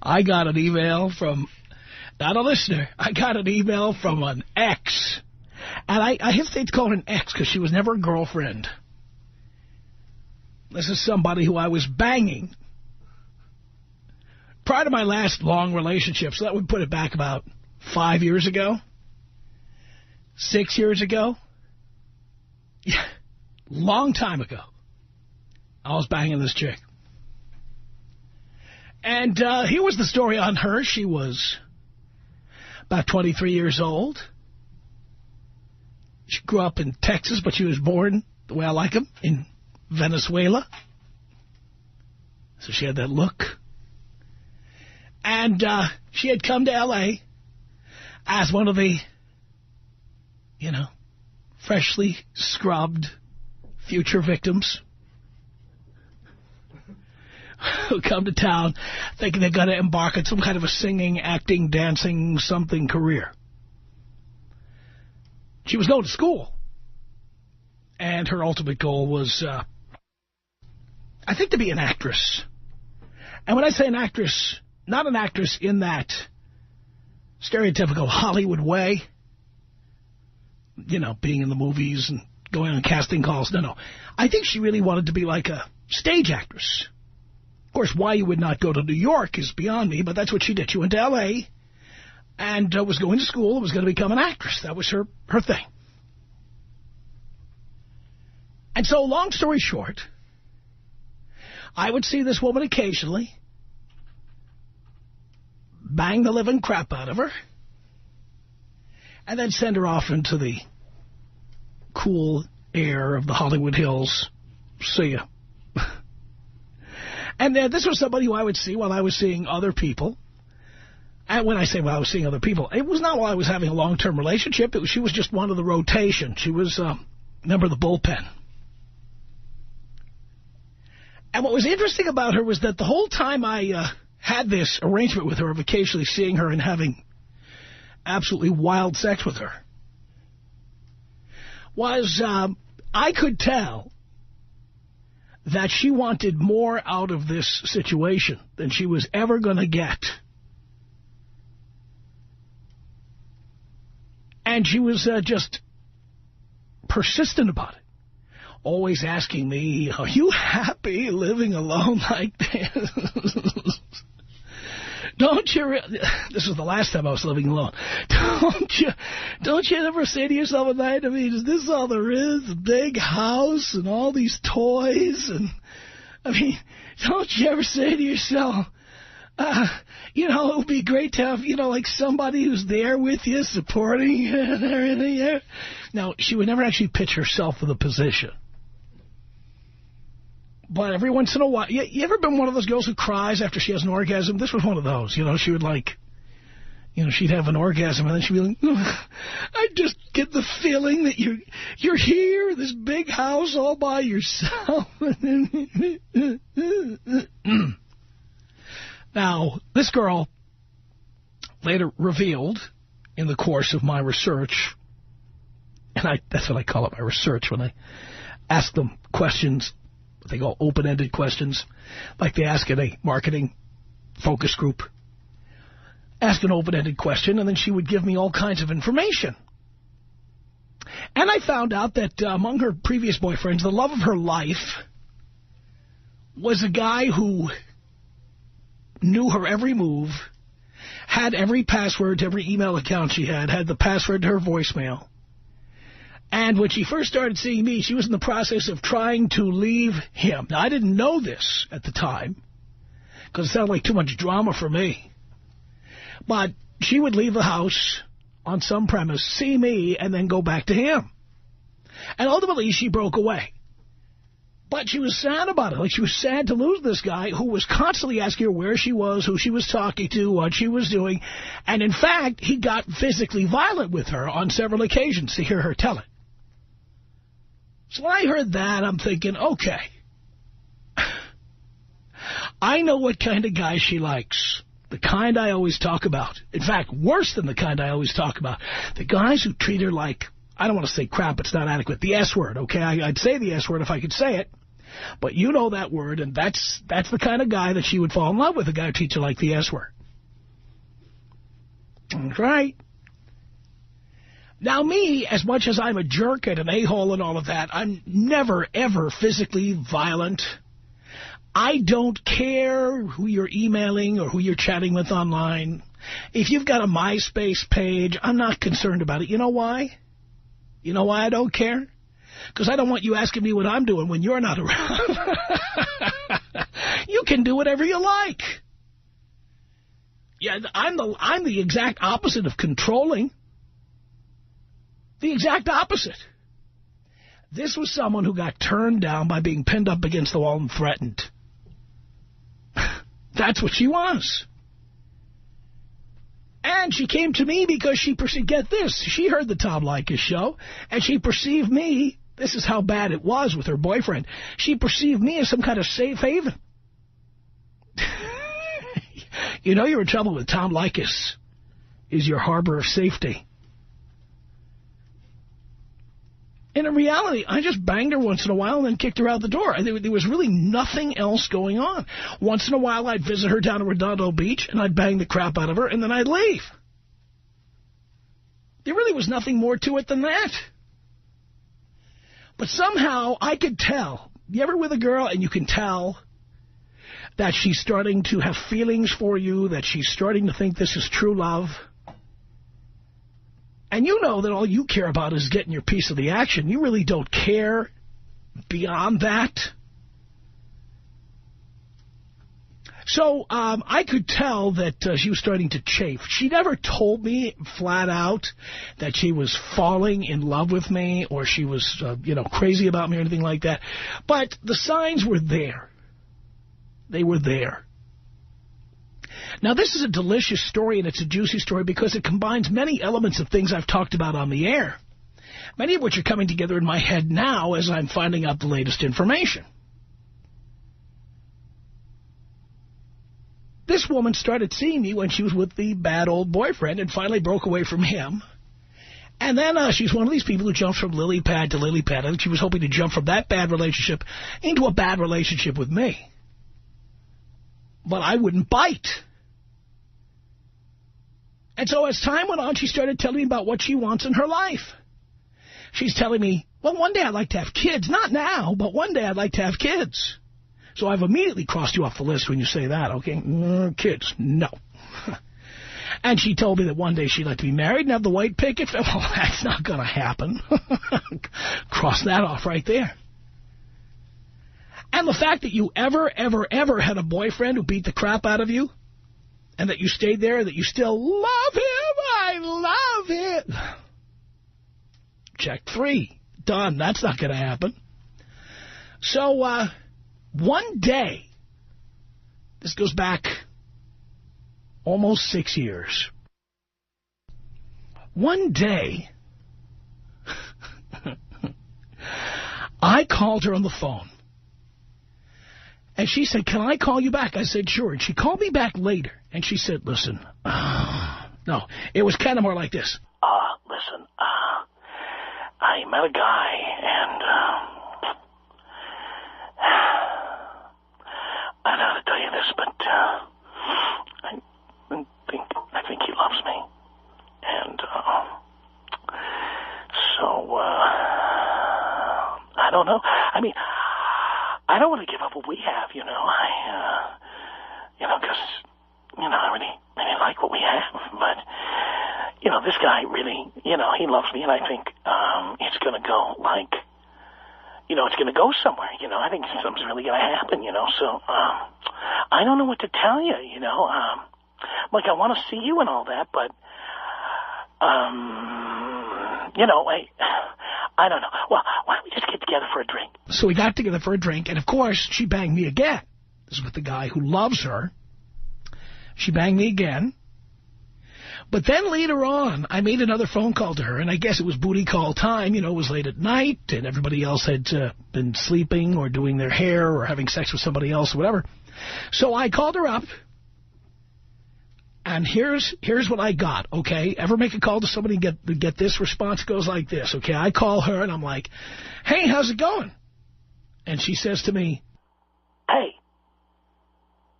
I got an email from, not a listener, I got an email from an ex. And I hesitate to call her an ex because she was never a girlfriend. This is somebody who I was banging prior to my last long relationship. So that would put it back about 5 years ago. 6 years ago. Yeah, long time ago. I was banging this chick. And here was the story on her. She was about 23 years old. She grew up in Texas, but she was born, the way I like them, in Venezuela. So she had that look. And she had come to L.A. as one of the, you know, freshly scrubbed future victims who come to town thinking they're going to embark on some kind of a singing, acting, dancing, something career. She was going to school. And her ultimate goal was, I think, to be an actress. And when I say an actress, not an actress in that stereotypical Hollywood way, you know, being in the movies and going on casting calls. No. I think she really wanted to be like a stage actress. Of course, why you would not go to New York is beyond me, but that's what she did. She went to L.A. and was going to school and was going to become an actress. That was her thing. And so, long story short, I would see this woman occasionally, bang the living crap out of her, and then send her off into the cool air of the Hollywood Hills. See ya. And this was somebody who I would see while I was seeing other people. And when I say while I was seeing other people, it was not while I was having a long-term relationship. She was just one of the rotation. She was a member of the bullpen. And what was interesting about her was that the whole time I had this arrangement with her of occasionally seeing her and having absolutely wild sex with her, was I could tell that she wanted more out of this situation than she was ever going to get. And she was just persistent about it. Always asking me, are you happy living alone like this? Don't you... This was the last time I was living alone. Don't you ever say to yourself at night, I mean, is this all there is? A big house and all these toys? And I mean, don't you ever say to yourself, you know, it would be great to have, you know, like somebody who's there with you, supporting you and everything. Now, she would never actually pitch herself for the position. But every once in a while, you ever been one of those girls who cries after she has an orgasm? This was one of those, you know, she would like, you know, she'd have an orgasm and then she'd be like, I just get the feeling that you're here in this big house all by yourself. Now, this girl later revealed in the course of my research, and that's what I call it, my research, when I ask them questions, what they call open-ended questions, like they ask in a marketing focus group. Ask an open-ended question, and then she would give me all kinds of information. And I found out that among her previous boyfriends, the love of her life was a guy who knew her every move, had every password to every email account she had the password to her voicemail. And when she first started seeing me, she was in the process of trying to leave him. Now, I didn't know this at the time, because it sounded like too much drama for me. But she would leave the house on some premise, see me, and then go back to him. And ultimately, she broke away. But she was sad about it. Like, she was sad to lose this guy who was constantly asking her where she was, who she was talking to, what she was doing. And in fact, he got physically violent with her on several occasions, to hear her tell it. So when I heard that, I'm thinking, okay, I know what kind of guy she likes. The kind I always talk about. In fact, worse than the kind I always talk about. The guys who treat her like, I don't want to say crap, it's not adequate, the S word, okay? I'd say the S word if I could say it. But you know that word, and that's the kind of guy that she would fall in love with, a guy who treats her like the S word. That's right. Now me, as much as I'm a jerk and an a-hole and all of that, I'm never, ever physically violent. I don't care who you're emailing or who you're chatting with online. If you've got a MySpace page, I'm not concerned about it. You know why? You know why I don't care? Because I don't want you asking me what I'm doing when you're not around. You can do whatever you like. Yeah, I'm the exact opposite of controlling. The exact opposite. This was someone who got turned down by being pinned up against the wall and threatened. That's what she was. And she came to me because she perceived, get this, she heard the Tom Leykis show, and she perceived me, this is how bad it was with her boyfriend, she perceived me as some kind of safe haven. You know you're in trouble with Tom Leykis is your harbor of safety. And in reality, I just banged her once in a while and then kicked her out the door. There was really nothing else going on. Once in a while, I'd visit her down at Redondo Beach, and I'd bang the crap out of her, and then I'd leave. There really was nothing more to it than that. But somehow, I could tell. You ever with a girl, and you can tell that she's starting to have feelings for you, that she's starting to think this is true love? And you know that all you care about is getting your piece of the action. You really don't care beyond that. So I could tell that she was starting to chafe. She never told me flat out that she was falling in love with me or she was, crazy about me or anything like that. But the signs were there. They were there. Now, this is a delicious story, and it's a juicy story because it combines many elements of things I've talked about on the air, many of which are coming together in my head now as I'm finding out the latest information. This woman started seeing me when she was with the bad old boyfriend and finally broke away from him. And then she's one of these people who jumps from lily pad to lily pad. I think she was hoping to jump from that bad relationship into a bad relationship with me. But I wouldn't bite. And so as time went on, she started telling me about what she wants in her life. She's telling me, well, one day I'd like to have kids. Not now, but one day I'd like to have kids. So I've immediately crossed you off the list when you say that, okay? Kids, no. And she told me that one day she'd like to be married and have the white picket fence. Well, that's not going to happen. Cross that off right there. And the fact that you ever had a boyfriend who beat the crap out of you, and that you stayed there, and that you still love him, I love him. Check 3. Done. That's not going to happen. So, one day, this goes back almost 6 years. One day, I called her on the phone. And she said, can I call you back? I said, sure. And she called me back later. And she said, listen. No, it was kind of more like this. Listen, I met a guy, and I don't know how to tell you this, but I think he loves me. And so I don't know. I mean, I don't want to give up what we have, because, I really like what we have. But, this guy really, he loves me, and I think it's going to go it's going to go somewhere, I think something's really going to happen, So I don't know what to tell you, Like, I want to see you and all that, but, I don't know. Well, why don't we just get together for a drink? So we got together for a drink, and of course, she banged me again. This is with the guy who loves her. She banged me again. But then later on, I made another phone call to her, and I guess it was booty call time. It was late at night, and everybody else had been sleeping or doing their hair or having sex with somebody else or whatever. So I called her up. And here's what I got, okay? Ever make a call to somebody and get this response? Goes like this, okay? I call her, and I'm like, hey, how's it going? And she says to me, "Hey,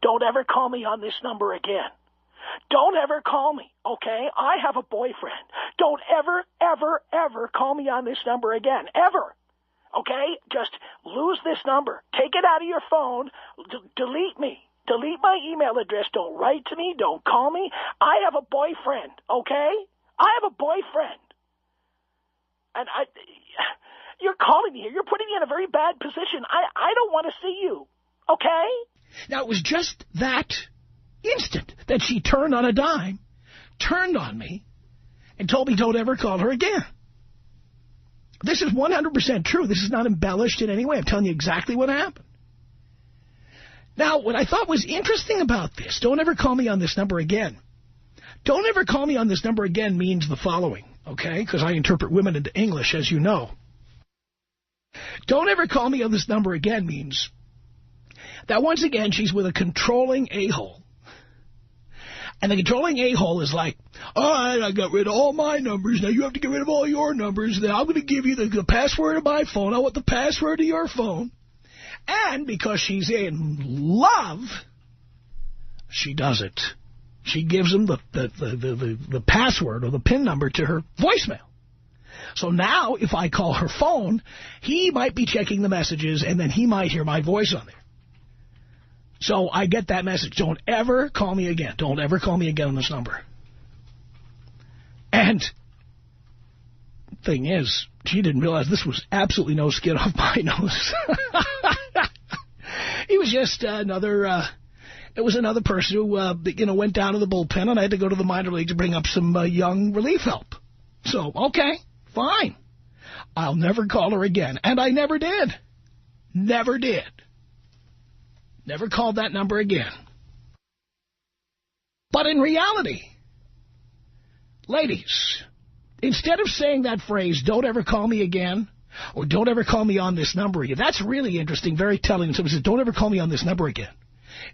don't ever call me on this number again. Don't ever call me, okay? I have a boyfriend. Don't ever, ever, ever call me on this number again. Ever. Okay? Just lose this number. Take it out of your phone. Delete me. Delete my email address. Don't write to me. Don't call me. I have a boyfriend, okay? I have a boyfriend. And you're calling me here. You're putting me in a very bad position. I don't want to see you, okay?" Now, it was just that instant that she turned on a dime, turned on me, and told me don't ever call her again. This is 100% true. This is not embellished in any way. I'm telling you exactly what happened. Now, what I thought was interesting about this, don't ever call me on this number again. Don't ever call me on this number again means the following, okay? Because I interpret women into English, as you know. Don't ever call me on this number again means that once again she's with a controlling a-hole. And the controlling a-hole is like, all right, I got rid of all my numbers. Now you have to get rid of all your numbers. Then I'm going to give you the password of my phone. I want the password of your phone. And because she's in love, she does it. She gives him the password or the PIN number to her voicemail. So now if I call her phone, he might be checking the messages and then he might hear my voice on there. So I get that message. Don't ever call me again. Don't ever call me again on this number. And the thing is, she didn't realize this was absolutely no skin off my nose. He was just another, it was another person who, went down to the bullpen, and I had to go to the minor league to bring up some young relief help. So, okay, fine. I'll never call her again. And I never did. Never did. Never called that number again. But in reality, ladies, instead of saying that phrase, don't ever call me again, or don't ever call me on this number again, that's really interesting, very telling. When somebody says, don't ever call me on this number again.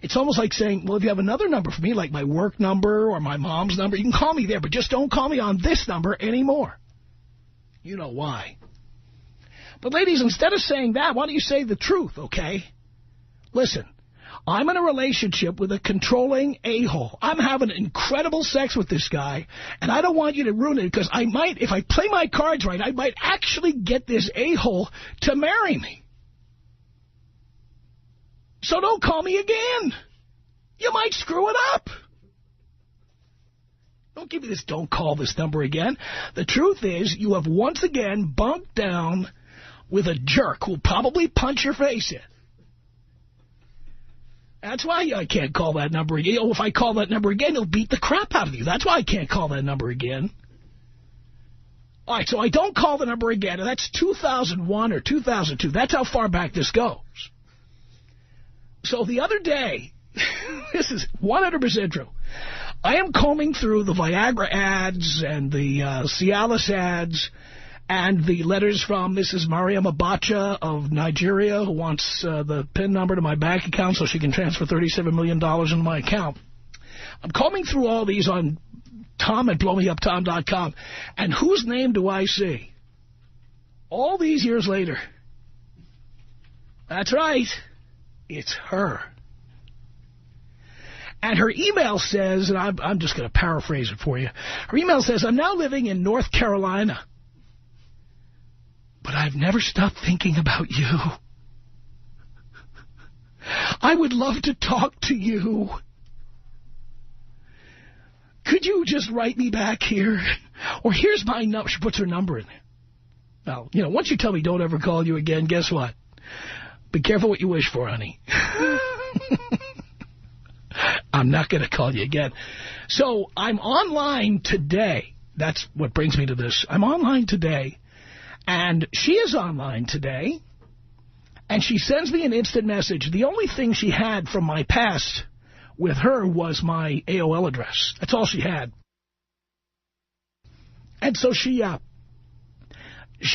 It's almost like saying, well, if you have another number for me, like my work number or my mom's number, you can call me there, but just don't call me on this number anymore. You know why. But ladies, instead of saying that, why don't you say the truth, okay? Listen. I'm in a relationship with a controlling a-hole. I'm having incredible sex with this guy, and I don't want you to ruin it because I might, if I play my cards right, I might actually get this a-hole to marry me. So don't call me again. You might screw it up. Don't give me this, don't call this number again. The truth is, you have once again bunked down with a jerk who'll probably punch your face in. That's why I can't call that number again. Oh, if I call that number again, he'll beat the crap out of you. That's why I can't call that number again. All right, so I don't call the number again, and that's 2001 or 2002. That's how far back this goes. So the other day, this is 100% true, I am combing through the Viagra ads and the Cialis ads and the letters from Mrs. Mariam Abacha of Nigeria, who wants the PIN number to my bank account so she can transfer $37 million into my account. I'm combing through all these on Tom at blowmeuptom.com. And whose name do I see? All these years later. That's right. It's her. And her email says, and I'm just going to paraphrase it for you. Her email says, I'm now living in North Carolina. But I've never stopped thinking about you. I would love to talk to you. Could you just write me back here? Or here's my number. She puts her number in there. Now, once you tell me don't ever call you again, guess what? Be careful what you wish for, honey. I'm not going to call you again. So I'm online today. That's what brings me to this. I'm online today. And she is online today, and she sends me an instant message. The only thing she had from my past with her was my AOL address. That's all she had. And so she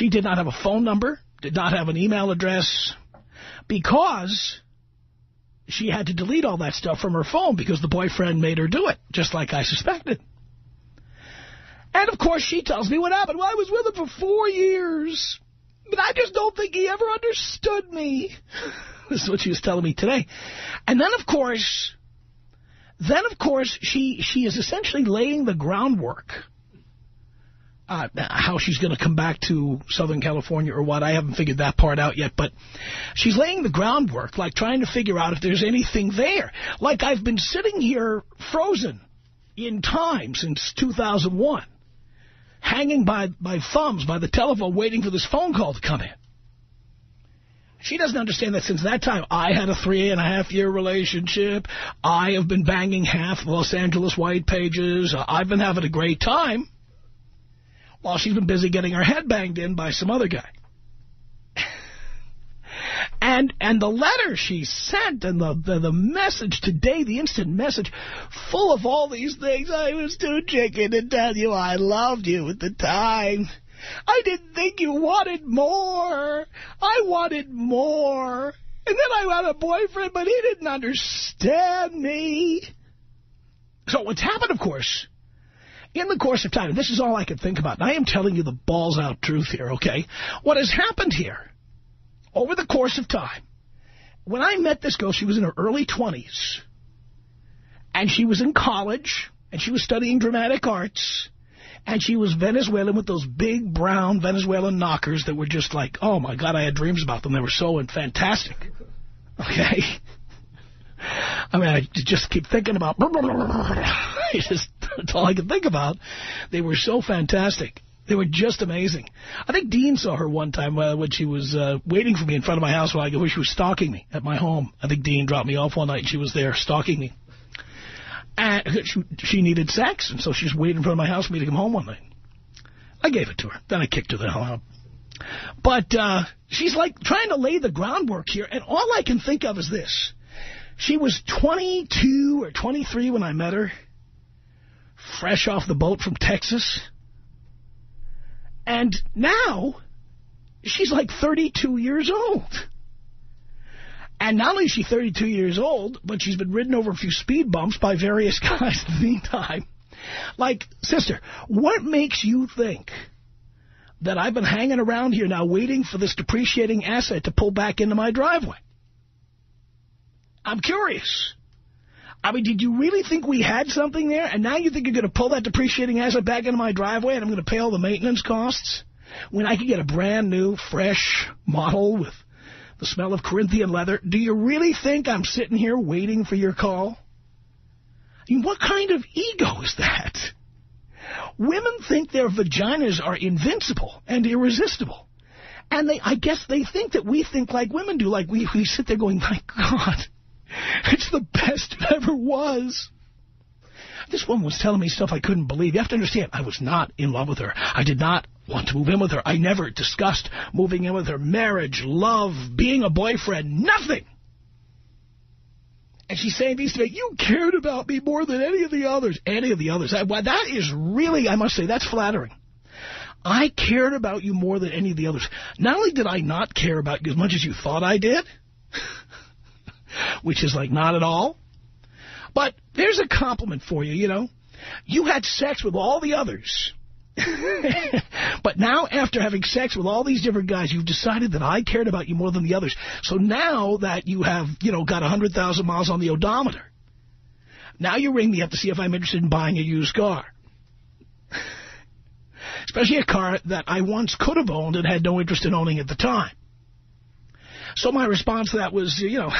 did not have a phone number, did not have an email address, because she had to delete all that stuff from her phone because the boyfriend made her do it, just like I suspected. And, of course, she tells me what happened. Well, I was with him for 4 years. But I just don't think he ever understood me. This is what she was telling me today. And then, of course, she is essentially laying the groundwork. How she's going to come back to Southern California or what, I haven't figured that part out yet. But she's laying the groundwork, like trying to figure out if there's anything there. Like I've been sitting here frozen in time since 2001. Hanging by my thumbs by the telephone waiting for this phone call to come in. She doesn't understand that since that time I had a 3.5-year relationship. I have been banging half Los Angeles white pages. I've been having a great time while she's been busy getting her head banged in by some other guy. And the letter she sent and the message today, the instant message, full of all these things. I was too chicken to tell you I loved you at the time. I didn't think you wanted more. I wanted more. And then I had a boyfriend, but he didn't understand me. So what's happened, of course, in the course of time, and this is all I can think about, and I am telling you the balls-out truth here, okay? What has happened here over the course of time, when I met this girl, she was in her early 20s, and she was in college, and she was studying dramatic arts, and she was Venezuelan with those big brown Venezuelan knockers that were just like, oh, my God, I had dreams about them. They were so fantastic, okay? I mean, I just keep thinking about, that's all I can think about. They were so fantastic. They were just amazing. I think Dean saw her one time when she was waiting for me in front of my house while she was stalking me at my home. I think Dean dropped me off one night and she was there stalking me. And she needed sex, and so she was waiting in front of my house for me to come home one night. I gave it to her. Then I kicked her the hell out. But she's like trying to lay the groundwork here, and all I can think of is this. She was 22 or 23 when I met her, fresh off the boat from Texas. And now, she's like 32 years old. And not only is she 32 years old, but she's been ridden over a few speed bumps by various guys in the meantime. Like, sister, what makes you think that I've been hanging around here now waiting for this depreciating asset to pull back into my driveway? I'm curious. I mean, did you really think we had something there? And now you think you're going to pull that depreciating asset back into my driveway and I'm going to pay all the maintenance costs? When I could get a brand new, fresh model with the smell of Corinthian leather. Do you really think I'm sitting here waiting for your call? I mean, what kind of ego is that? Women think their vaginas are invincible and irresistible. And I guess they think that we think like women do. Like we sit there going, my God, it's the best it ever was. This woman was telling me stuff I couldn't believe. You have to understand, I was not in love with her. I did not want to move in with her. I never discussed moving in with her. Marriage, love, being a boyfriend, nothing. And she's saying these to me, you cared about me more than any of the others. Any of the others. That is really, I must say, that's flattering. I cared about you more than any of the others. Not only did I not care about you as much as you thought I did, which is like not at all, but there's a compliment for you, you know. You had sex with all the others. But now, after having sex with all these different guys, you've decided that I cared about you more than the others. So now that you have, you know, got 100,000 miles on the odometer, now you ring me up to see if I'm interested in buying a used car. Especially a car that I once could have owned and had no interest in owning at the time. So my response to that was, you know...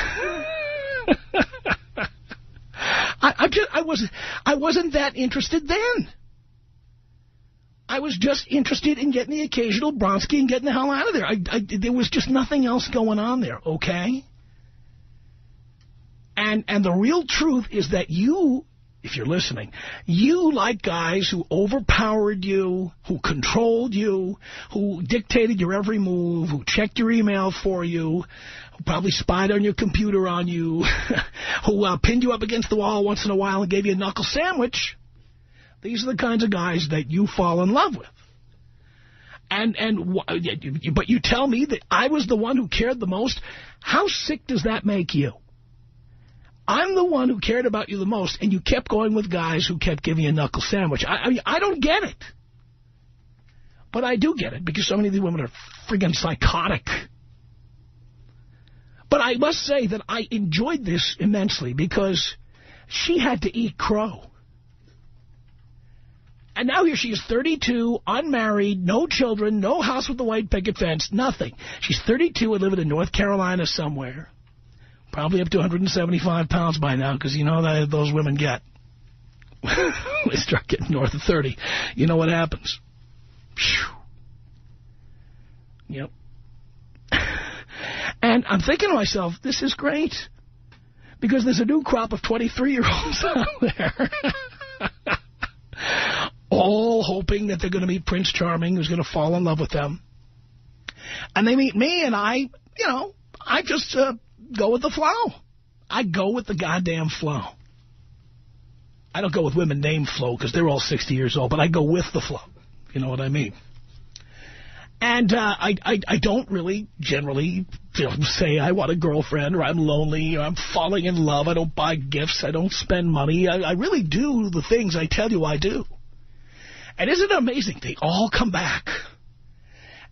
I wasn't that interested then. I was just interested in getting the occasional Bronski and getting the hell out of there. There was just nothing else going on there, okay? And the real truth is that you, if you're listening, you like guys who overpowered you, who controlled you, who dictated your every move, who checked your email for you, who probably spied on your computer on you, who pinned you up against the wall once in a while and gave you a knuckle sandwich. These are the kinds of guys that you fall in love with. But you tell me that I was the one who cared the most? How sick does that make you? I'm the one who cared about you the most, and you kept going with guys who kept giving you a knuckle sandwich. I don't get it. But I do get it, because so many of these women are friggin' psychotic. But I must say that I enjoyed this immensely, because she had to eat crow. And now here she is, 32, unmarried, no children, no house with the white picket fence, nothing. She's 32 and living in North Carolina somewhere. Probably up to 175 pounds by now, because you know that those women get. They start getting north of 30. You know what happens. Phew. Yep. And I'm thinking to myself, this is great. Because there's a new crop of 23-year-olds out there. All hoping that they're going to meet Prince Charming, who's going to fall in love with them. And they meet me, and I just go with the flow. I go with the goddamn flow. I don't go with women named Flo, because they're all 60 years old, but I go with the flow. You know what I mean? And I don't really generally say I want a girlfriend, or I'm lonely, or I'm falling in love. I don't buy gifts. I don't spend money. I really do the things I tell you I do. And isn't it amazing? They all come back.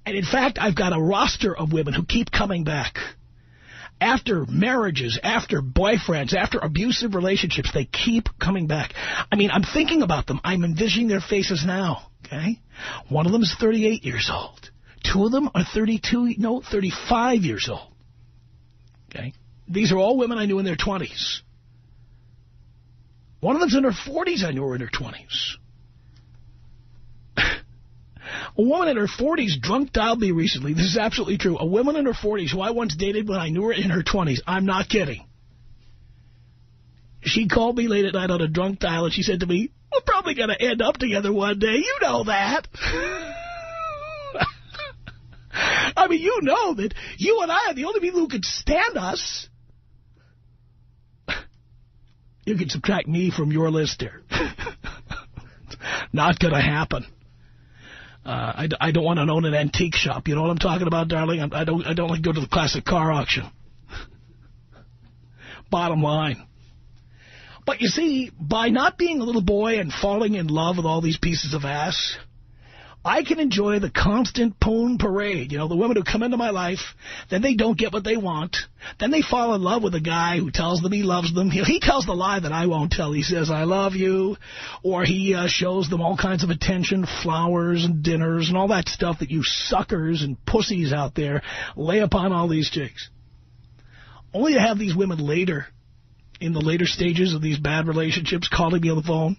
And in fact, I've got a roster of women who keep coming back. After marriages, after boyfriends, after abusive relationships, they keep coming back. I mean, I'm thinking about them. I'm envisioning their faces now, okay? One of them is 38 years old. Two of them are 35 years old, okay? These are all women I knew in their 20s. One of them's in her 40s. I knew her in her 20s. A woman in her 40s drunk dialed me recently. This is absolutely true. A woman in her 40s who I once dated when I knew her in her 20s. I'm not kidding. She called me late at night on a drunk dial, and she said to me, "We're probably going to end up together one day. You know that." I mean, you know that you and I are the only people who could stand us. You can subtract me from your list here. Not going to happen. I don't want to own an antique shop. You know what I'm talking about, darling? I don't like to go to the classic car auction. Bottom line. But you see, by not being a little boy and falling in love with all these pieces of ass, I can enjoy the constant poon parade. You know, the women who come into my life, then they don't get what they want. Then they fall in love with a guy who tells them he loves them. He tells the lie that I won't tell. He says, "I love you." Or he shows them all kinds of attention, flowers and dinners and all that stuff that you suckers and pussies out there lay upon all these chicks. Only to have these women later, in the later stages of these bad relationships, calling me on the phone.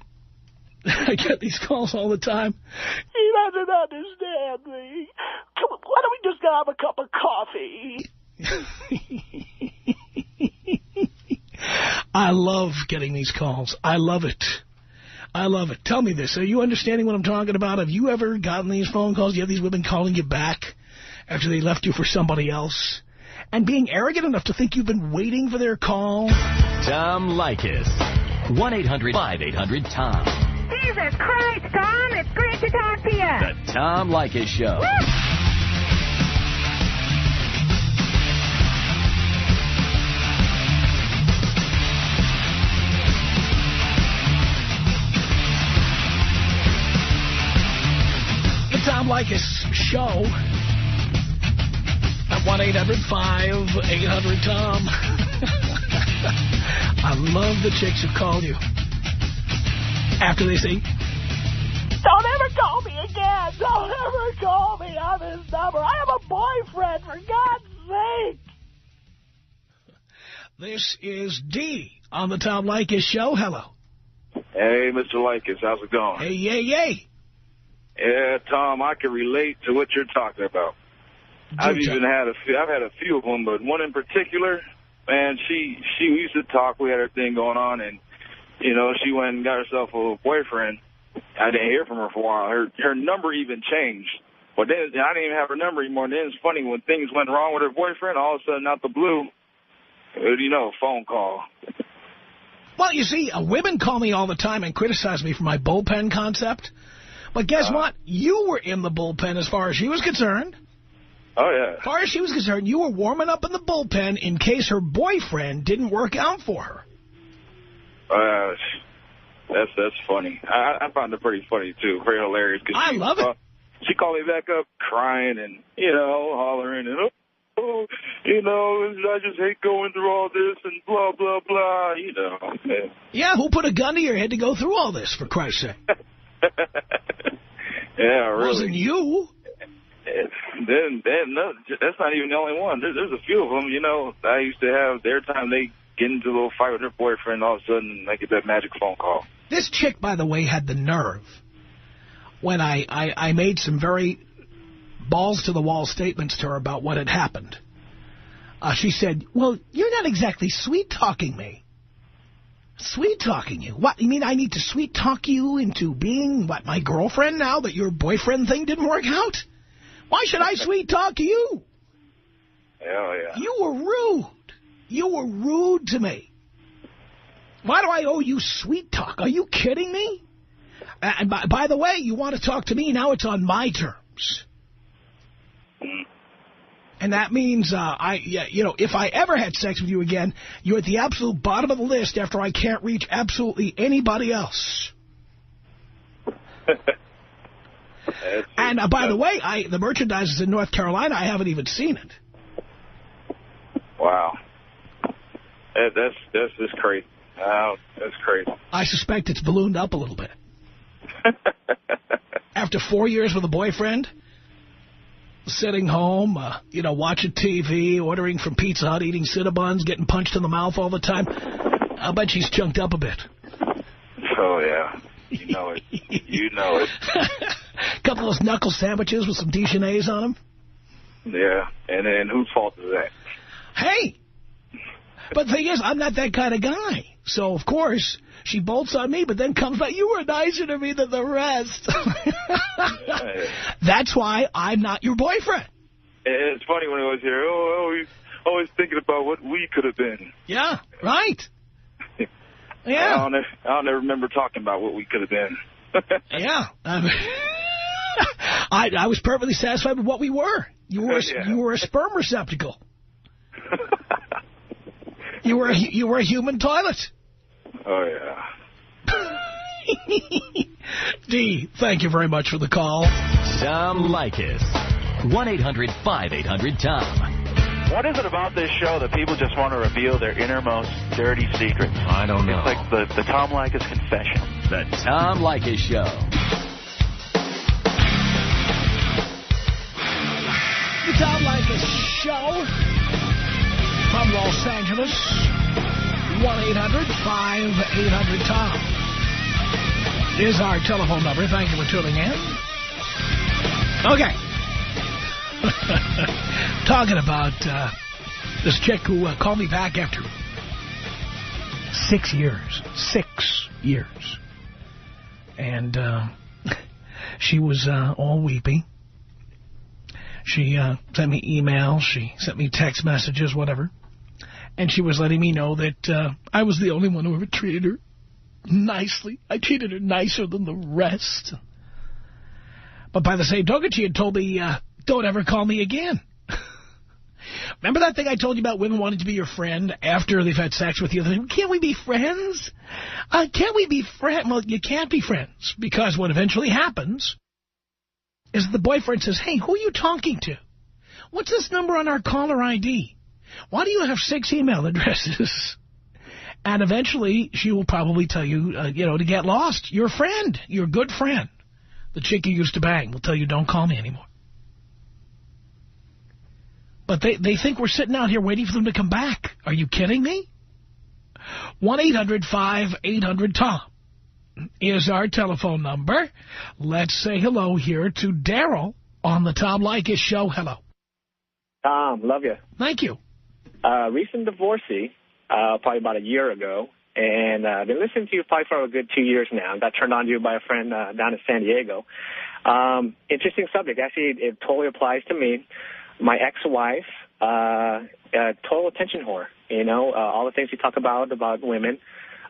I get these calls all the time. "He doesn't understand me. Why don't we just have a cup of coffee?" I love getting these calls. I love it. I love it. Tell me this. Are you understanding what I'm talking about? Have you ever gotten these phone calls? Do you have these women calling you back after they left you for somebody else? And being arrogant enough to think you've been waiting for their call? Tom Leykis. 1-800-5800-TOM. Jesus Christ, Tom, it's great to talk to you. The Tom Leykis Show. Woo! The Tom Leykis Show at 1-800-5800-TOM. I love the chicks who call you after they say, "Don't ever call me again. Don't ever call me on this number. I have a boyfriend, for God's sake." This is D on the Tom Leykis Show. Hello. Hey, Mr. Leykis, how's it going? Hey, yay, yay. Yeah, Tom, I can relate to what you're talking about. I've had a few of them, but one in particular, man, she used to talk. We had her thing going on, and you know, she went and got herself a boyfriend. I didn't hear from her for a while. Her number even changed. But then I didn't even have her number anymore. And then it's funny, when things went wrong with her boyfriend, all of a sudden, out the blue, you know, phone call. Well, you see, women call me all the time and criticize me for my bullpen concept. But guess what? You were in the bullpen as far as she was concerned. Oh, yeah. As far as she was concerned, you were warming up in the bullpen in case her boyfriend didn't work out for her. That's funny. I found it pretty funny, too. Very hilarious. I love it. she called me back up crying and, hollering and, I just hate going through all this and blah, blah, blah, Man. Yeah, who put a gun to your head to go through all this, for Christ's sake? Yeah, really. It wasn't you. No, that's not even the only one. There's a few of them, I used to have their time they get into a little fight with their boyfriend, all of a sudden I get that magic phone call. This chick, by the way, had the nerve when I made some very balls-to-the-wall statements to her about what had happened. She said, well, you're not exactly sweet-talking me. Sweet-talking you? What, you mean I need to sweet-talk you into being, my girlfriend now that your boyfriend thing didn't work out? Why should I sweet-talk you? Hell yeah. You were rude. You were rude to me. Why do I owe you sweet talk? Are you kidding me? And by the way, you want to talk to me, now it's on my terms. And that means, if I ever had sex with you again, you're at the absolute bottom of the list after I can't reach absolutely anybody else. And by the way, the merchandise is in North Carolina. I haven't even seen it. Wow. That's just crazy. Wow, that's crazy. I suspect it's ballooned up a little bit. After 4 years with a boyfriend, sitting home, watching TV, ordering from Pizza Hut, eating Cinnabons, getting punched in the mouth all the time, I'll bet she's chunked up a bit. Oh, yeah. You know it. You know it. A couple of those knuckle sandwiches with some Dijonnaise on them. Yeah, and then whose fault is that? Hey! But the thing is, I'm not that kind of guy. So, of course, she bolts on me, but then comes back, you were nicer to me than the rest. That's why I'm not your boyfriend. It's funny when I was here, always thinking about what we could have been. Yeah, right. Yeah. I don't ever remember talking about what we could have been. Yeah. I was perfectly satisfied with what we were. You were a sperm receptacle. You were a human toilet. Oh, yeah. D, thank you very much for the call. Tom Leykis. 1-800-5800-TOM. What is it about this show that people just want to reveal their innermost dirty secrets? I don't know. It's like the Tom Leykis confession. The Tom Leykis Show. The Tom Leykis Show from Los Angeles. 1-800-5800-TOM is our telephone number. Thank you for tuning in. Okay. Talking about this chick who called me back after 6 years. 6 years. And she was all weepy. She sent me emails. She sent me text messages, whatever. And she was letting me know that I was the only one who ever treated her nicely. I treated her nicer than the rest. But by the same token, she had told me, don't ever call me again. Remember that thing I told you about women wanting to be your friend after they've had sex with you? Can't we be friends? Can't we be friends? Well, you can't be friends, because what eventually happens is the boyfriend says, hey, who are you talking to? What's this number on our caller ID? Why do you have 6 email addresses? And eventually she will probably tell you, to get lost. Your friend, your good friend, the chick you used to bang, will tell you, don't call me anymore. But they think we're sitting out here waiting for them to come back. Are you kidding me? 1-800-5800-TOM is our telephone number. Let's say hello here to Daryl on the Tom Leykis Show. Hello. Tom, love you. Thank you. Recent divorcee, probably about a year ago, and I've been listening to you probably for a good 2 years now. Got turned on to you by a friend down in San Diego. Interesting subject. Actually, it totally applies to me. My ex-wife, total attention whore. All the things you talk about women,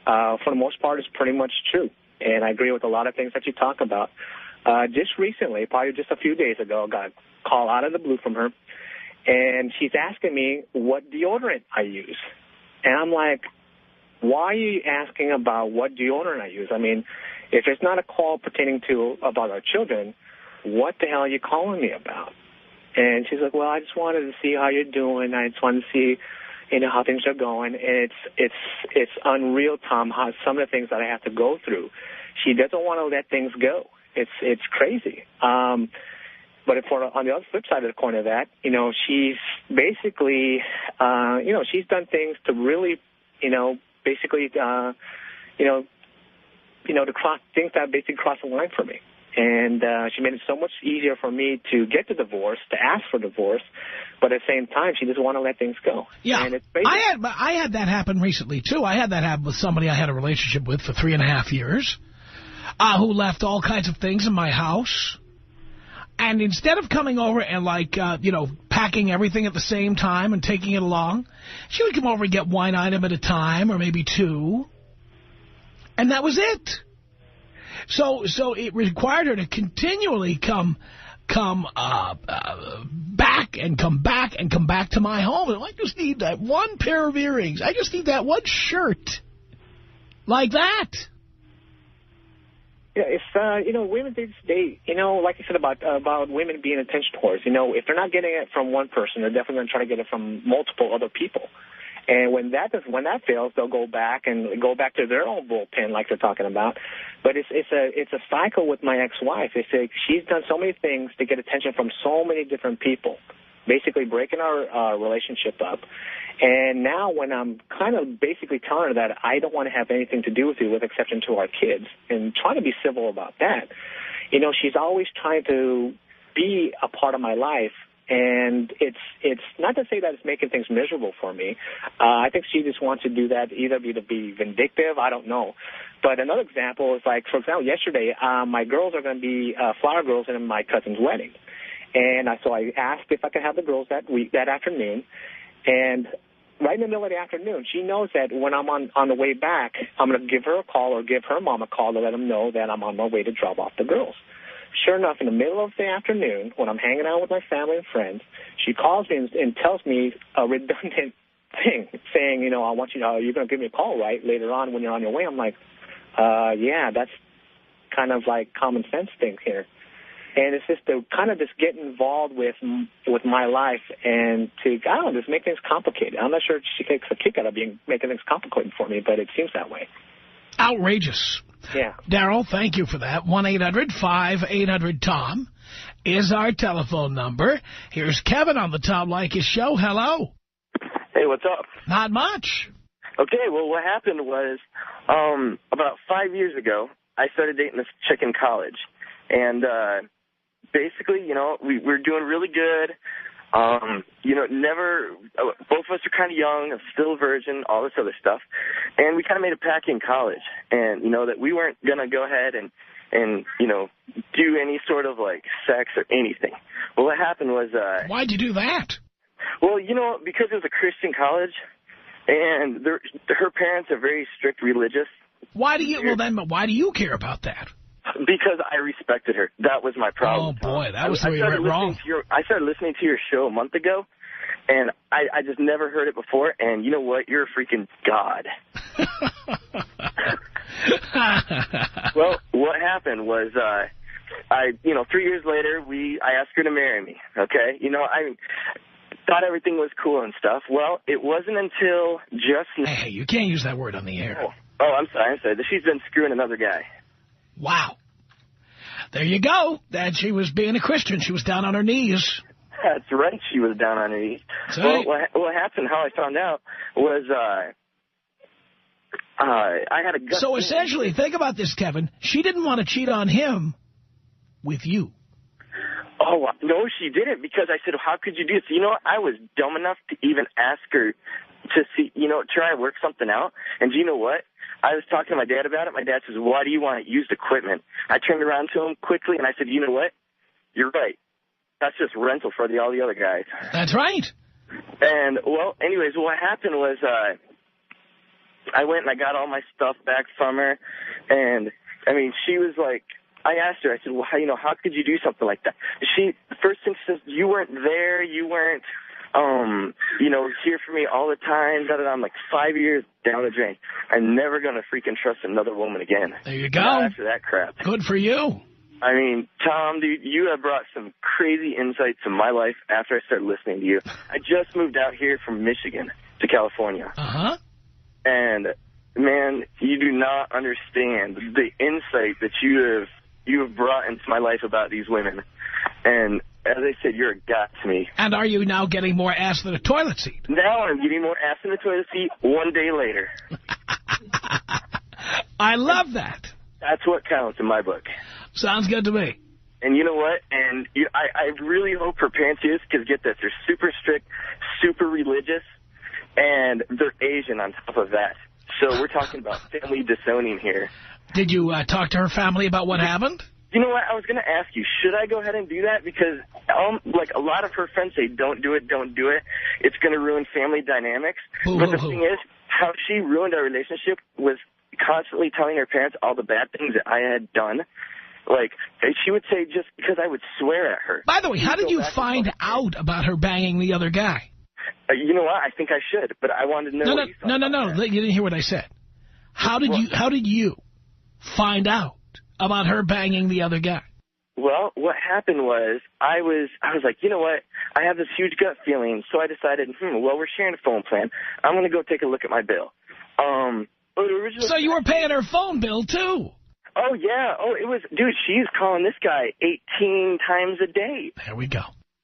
for the most part, is pretty much true. And I agree with a lot of things that you talk about. Just recently, probably just a few days ago, I got a call out of the blue from her. And she's asking me what deodorant I use. And I'm like, why are you asking about what deodorant I use? I mean, if it's not a call pertaining to about our children, what the hell are you calling me about? And she's like, well, I just wanted to see how you're doing. I just wanted to see, how things are going. And it's unreal, Tom, how some of the things that I have to go through. She doesn't want to let things go. It's crazy. But on the other flip side of the coin of that, she's basically, she's done things to really, basically, to cross things that basically cross the line for me. And she made it so much easier for me to get the divorce, to ask for divorce, but at the same time, she doesn't want to let things go. Yeah, and I had that happen recently, too. I had that happen with somebody I had a relationship with for 3.5 years, who left all kinds of things in my house. And instead of coming over and, packing everything at the same time and taking it along, she would come over and get one item at a time or maybe two. And that was it. So it required her to continually come back and come back and come back to my home. And I just need that one pair of earrings. I just need that one shirt. Like that. Yeah, if women these days, like I said about women being attention whores, if they're not getting it from one person, they're definitely going to try to get it from multiple other people. And when that fails, they'll go back to their own bullpen, like they're talking about. But it's a cycle with my ex-wife. She's done so many things to get attention from so many different people, basically breaking our relationship up. And now when I'm kind of basically telling her that I don't want to have anything to do with you with exception to our kids and trying to be civil about that, she's always trying to be a part of my life. And it's not to say that it's making things miserable for me. I think she just wants to do that either to be vindictive, I don't know. But another example is for example, yesterday, my girls are going to be flower girls in my cousin's wedding. And so I asked if I could have the girls that afternoon. And right in the middle of the afternoon, she knows that when I'm on the way back, I'm going to give her a call or give her mom a call to let them know that I'm on my way to drop off the girls. Sure enough, in the middle of the afternoon, when I'm hanging out with my family and friends, she calls me and tells me a redundant thing, saying, I want you to, you're going to give me a call, right, later on when you're on your way. I'm like, yeah, that's kind of like common sense thing here. And it's just to kind of just get involved with my life and to, just make things complicated. I'm not sure she takes a kick out of making things complicated for me, but it seems that way. Outrageous. Yeah. Darryl, thank you for that. 1-800-5800-TOM is our telephone number. Here's Kevin on the Tom Leykis Show. Hello. Hey, what's up? Not much. Okay, well, what happened was about 5 years ago, I started dating this chick in college. And basically, we were doing really good. Both of us are kind of young, still a virgin, all this other stuff. And we kind of made a pact in college. And, that we weren't going to go ahead and do any sort of, sex or anything. Well, what happened was... Why'd you do that? Well, because it was a Christian college, and her parents are very strict religious. Why do you care about that? Because I respected her. That was my problem. Oh, boy, that was where you went wrong. I started listening to your show a month ago, and I just never heard it before, and you know what? You're a freaking god. Well, what happened was, 3 years later, I asked her to marry me, okay? I thought everything was cool and stuff. Well, it wasn't until just... Hey, you can't use that word on the air. Oh, I'm sorry. She's been screwing another guy. Wow. There you go. That she was being a Christian. She was down on her knees. That's right. She was down on her knees. Well, what happened, how I found out, was I had a gut. So essentially, think about this, Kevin. She didn't want to cheat on him with you. Oh, no, she didn't, because I said, how could you do this? I was dumb enough to even ask her to see, try and work something out. And do you know what? I was talking to my dad about it. My dad says, why do you want used equipment? I turned around to him quickly, and I said, you know what? You're right. That's just rental for all the other guys. That's right. And, well, anyways, what happened was I went and I got all my stuff back from her. And, she was like, I asked her, I said, well, how could you do something like that? The first thing she says, you weren't there, you weren't, here for me all the time. I'm like 5 years down the drain. I'm never going to freaking trust another woman again. There you go. Not after that crap. Good for you. I mean, Tom, dude, you have brought some crazy insights to my life after I started listening to you. I just moved out here from Michigan to California. Uh-huh. And, man, you do not understand the insight that you have brought into my life about these women. And as I said, you're a god to me. And are you now getting more ass than a toilet seat? Now I'm getting more ass in the toilet seat one day later. I love that. That's what counts in my book. Sounds good to me. And you know what? And I really hope her parents use, because get this, they're super strict, super religious, and they're Asian on top of that. So we're talking about family disowning here. Did you talk to her family about what happened? You know what? I was going to ask you, should I go ahead and do that? Because, like, a lot of her friends say, don't do it, don't do it. It's going to ruin family dynamics. But the thing is, how she ruined our relationship was constantly telling her parents all the bad things that I had done. Like, she would say just because I would swear at her. By the way, how did you find out about her banging the other guy? You know what? I think I should, but I wanted to know what you thought. No. You didn't hear what I said. How did you find out about her banging the other guy? Well, what happened was I was like, you know what? I have this huge gut feeling, so I decided, well, we're sharing a phone plan. I'm going to go take a look at my bill. So you were paying her phone bill, too? Oh, yeah. Oh, it was, dude, she's calling this guy 18 times a day. There we go.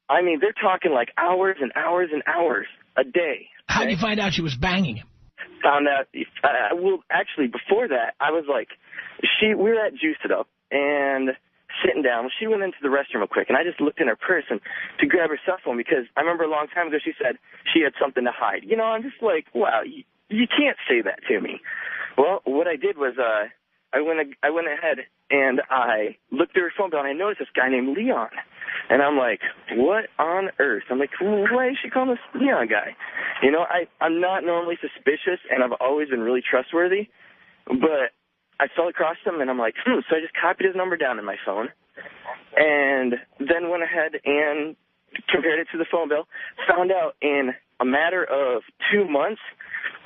I mean, they're talking like hours and hours and hours a day. How did you find out she was banging him? Found out, well, actually, before that, I was like, we were at Juice It Up and sitting down. She went into the restroom real quick, and I just looked in her purse to grab her cell phone, because I remember a long time ago she said she had something to hide. You know, I'm just like, wow, you can't say that to me. Well, what I did was I went ahead and I looked at her phone bill, and I noticed this guy named Leon. And I'm like, what on earth? I'm like, why is she calling this Leon guy? You know, I'm not normally suspicious, and I've always been really trustworthy. But I fell across him, and I'm like, so I just copied his number down in my phone, and then went ahead and compared it to the phone bill, found out in a matter of 2 months,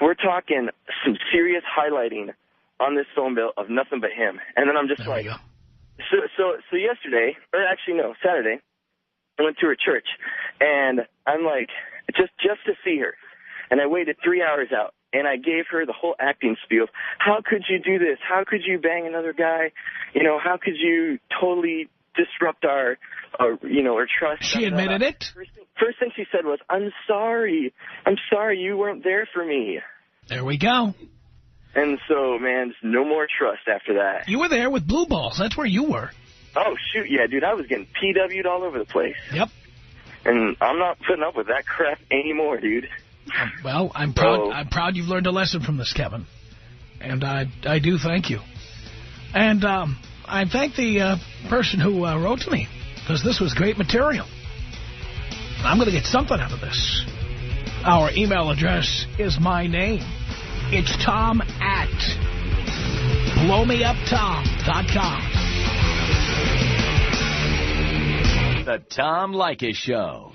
we're talking some serious highlighting on this phone bill of nothing but him. And then I'm just like, so yesterday, or actually no, Saturday, I went to her church, and I'm like, just to see her. And I waited 3 hours out, and I gave her the whole acting spiel of, how could you do this? How could you bang another guy? You know, how could you totally disrupt our trust? She admitted it? First thing she said was, I'm sorry, you weren't there for me. There we go. And so, man, just no more trust after that. You were there with blue balls. That's where you were. Oh, shoot, yeah, dude, I was getting PW'd all over the place. Yep. And I'm not putting up with that crap anymore, dude. Well, I'm proud you've learned a lesson from this, Kevin. And I do thank you. And I thank the person who wrote to me, because this was great material. I'm going to get something out of this. Our email address is my name. It's Tom at blowmeuptom.com. The Tom Leykis Show.